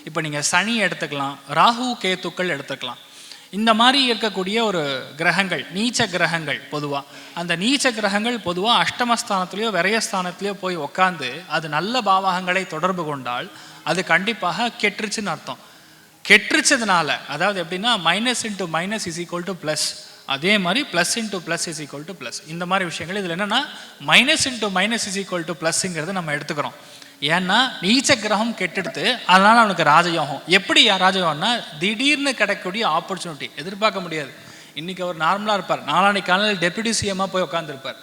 இப்போ நீங்கள் சனி எடுத்துக்கலாம், ராகு கேத்துக்கள் எடுத்துக்கலாம். இந்த மாதிரி இருக்கக்கூடிய ஒரு கிரகங்கள், நீச்ச கிரகங்கள், பொதுவாக அந்த நீச்ச கிரகங்கள் பொதுவாக அஷ்டமஸ்தானத்திலேயோ விரயஸ்தானத்திலேயோ போய் உட்காந்து அது நல்ல பாவகங்களை தொடர்பு கொண்டால் அது கண்டிப்பாக கெட்டுருச்சுன்னு அர்த்தம். கெட்டுருச்சதுனால, அதாவது எப்படின்னா minus into minus is equal to plus, அதே மாதிரி plus into plus is equal to plus. இந்த மாதிரி விஷயங்கள் இதில் என்னென்னா minus into minus is equal to ப்ளஸ்ங்கிறத நம்ம எடுத்துக்கிறோம். ஏன்னா நீச்ச கிரகம் கெட்டெடுத்து அதனால அவனுக்கு ராஜயோகம். எப்படி ராஜயோகம்னா திடீர்னு கிடைக்கக்கூடிய ஆப்பர்ச்சுனிட்டி, எதிர்பார்க்க முடியாது. இன்னைக்கு அவர் நார்மலாக இருப்பார், நாளான்னைக்கு காலையில் டெப்யூட்டி சிஎம்மாக போய் உட்காந்துருப்பார்.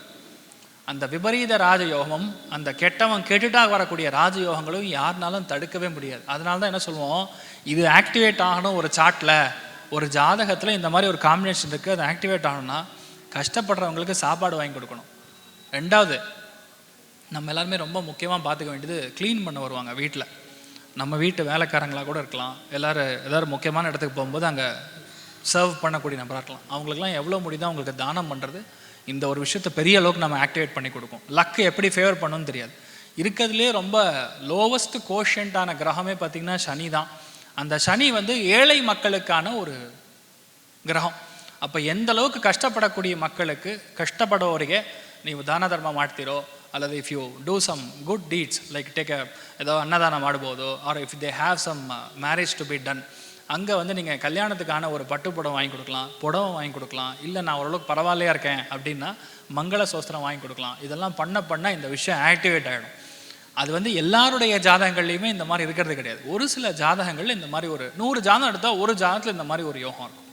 அந்த விபரீத ராஜயோகமும் அந்த கெட்டவன் கெட்டுட்டாக வரக்கூடிய ராஜயோகங்களும் யாருனாலும் தடுக்கவே முடியாது. அதனால தான் என்ன சொல்லுவோம், இது ஆக்டிவேட் ஆகணும் ஒரு சார்ட்டில், ஒரு ஜாதகத்தில் இந்த மாதிரி ஒரு காம்பினேஷன் இருக்குது, அது ஆக்டிவேட் ஆகணும்னா கஷ்டப்படுறவங்களுக்கு சாப்பாடு வாங்கி கொடுக்கணும். ரெண்டாவது, நம்ம எல்லாருமே ரொம்ப முக்கியமாக பார்த்துக்க வேண்டியது, க்ளீன் பண்ண வருவாங்க வீட்டில். நம்ம வீட்டு வேலைக்காரங்களாக கூட இருக்கலாம், எல்லோரும் முக்கியமான இடத்துக்கு போகும்போது அங்கே சர்வ் பண்ணக்கூடிய நபராக இருக்கலாம். அவங்களுக்குலாம் எவ்வளோ முடியுதோ அவங்களுக்கு தானம் பண்ணுறது இந்த ஒரு விஷயத்தை பெரிய அளவுக்கு நம்ம ஆக்டிவேட் பண்ணி கொடுக்கும். லக்கு எப்படி ஃபேவர் பண்ணணும்னு தெரியாது. இருக்கிறதுலே ரொம்ப லோவஸ்ட் கோஷன்ட்டான கிரகமே பார்த்திங்கன்னா சனி தான். அந்த சனி ஏழை மக்களுக்கான ஒரு கிரகம். அப்போ எந்த அளவுக்கு கஷ்டப்படக்கூடிய மக்களுக்கு, கஷ்டப்படுவோರಿಗೆ ನೀವು ದಾನ ಧರ್ಮ ಮಾಡ್ತಿರೋ, அல்லது if you do some good deeds like take ஏதோ அன்னதானம் ಮಾಡ್ಬೋದು, or if they have some marriage to be done, அங்கே நீங்கள் கல்யாணத்துக்கான ஒரு பட்டு புடவை வாங்கி கொடுக்கலாம், புடவை வாங்கி கொடுக்கலாம். இல்லை நான் ஓரளவுக்கு பரவாயில்லையா இருக்கேன் அப்படின்னா மங்கள சோஸ்திரம் வாங்கி கொடுக்கலாம். இதெல்லாம் பண்ண இந்த விஷயம் ஆக்டிவேட் ஆகிடும். அது எல்லாருடைய ஜாதகங்கள்லையுமே இந்த மாதிரி இருக்கிறது கிடையாது. ஒரு சில ஜாதகங்கள் இந்த மாதிரி ஒரு 100 ஜாதகம் எடுத்தால் ஒரு ஜாதகத்தில் இந்த மாதிரி ஒரு யோகம் இருக்கும்.